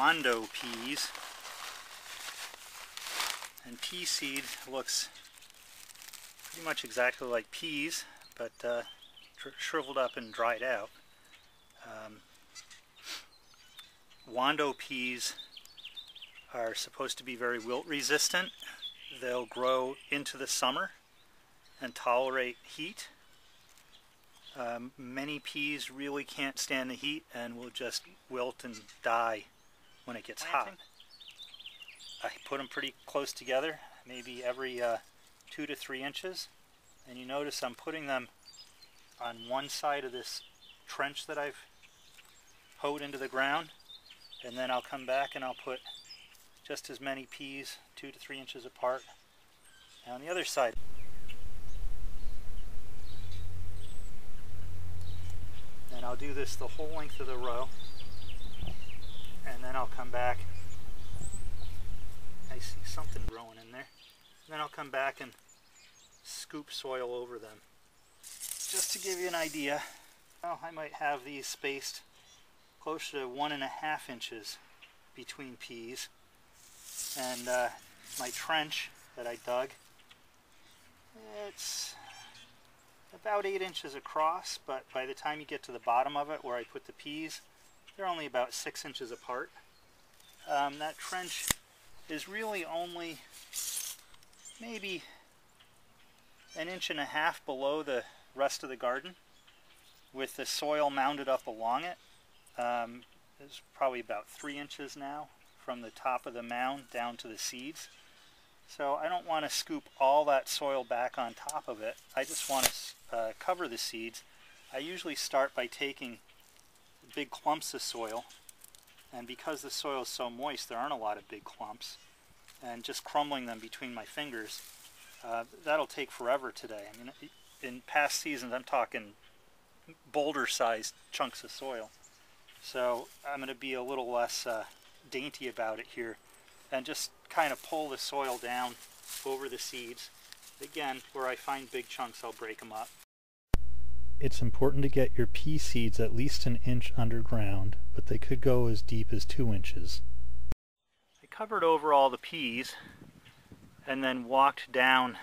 wandoo peas. And pea seed looks pretty much exactly like peas, but shriveled up and dried out. Wandoo peas are supposed to be very wilt resistant. They'll grow into the summer and tolerate heat. Many peas really can't stand the heat and will just wilt and die when it gets hot. I put them pretty close together, maybe every 2 to 3 inches. And you notice I'm putting them on one side of this trench that I've hoed into the ground. And then I'll come back and I'll put just as many peas 2 to 3 inches apart on the other side. And I'll do this the whole length of the row. And then I'll come back. I see something growing in there. And then I'll come back and scoop soil over them. Just to give you an idea, well, I might have these spaced closer to 1.5 inches between peas. And my trench that I dug, it's about 8 inches across, but by the time you get to the bottom of it where I put the peas, they're only about 6 inches apart. That trench is really only maybe 1.5 inches below the rest of the garden, with the soil mounded up along it. It's probably about 3 inches now from the top of the mound down to the seeds. So I don't want to scoop all that soil back on top of it. I just want to cover the seeds. I usually start by taking big clumps of soil, and because the soil is so moist, there aren't a lot of big clumps, and just crumbling them between my fingers. That'll take forever today. I mean, in past seasons, I'm talking boulder-sized chunks of soil. So I'm going to be a little less dainty about it here, and just kind of pull the soil down over the seeds. Again, where I find big chunks, I'll break them up. It's important to get your pea seeds at least 1 inch underground, but they could go as deep as 2 inches. I covered over all the peas and then walked down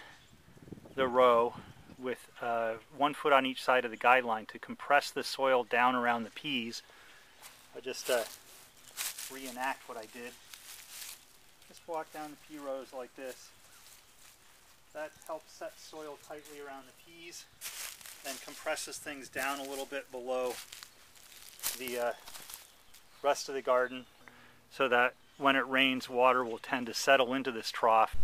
the row with 1 foot on each side of the guideline to compress the soil down around the peas. I just reenact what I did. Just walk down the pea rows like this. That helps set soil tightly around the peas and compresses things down a little bit below the rest of the garden, so that when it rains, water will tend to settle into this trough.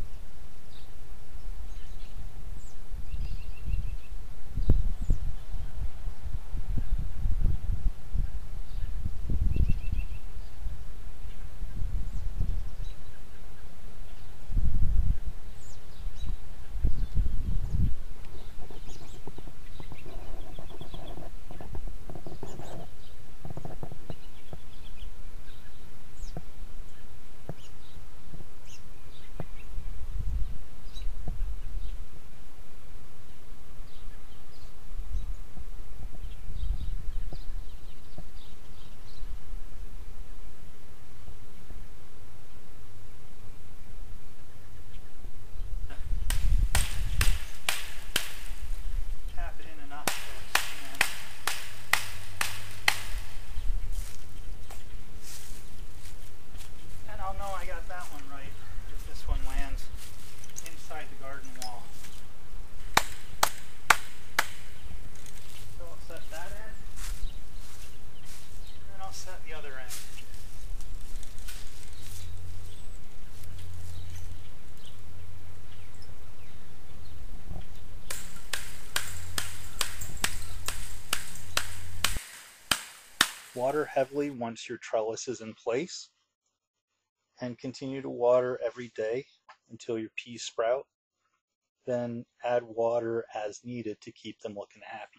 Water heavily once your trellis is in place, and continue to water every day until your peas sprout. Then add water as needed to keep them looking happy.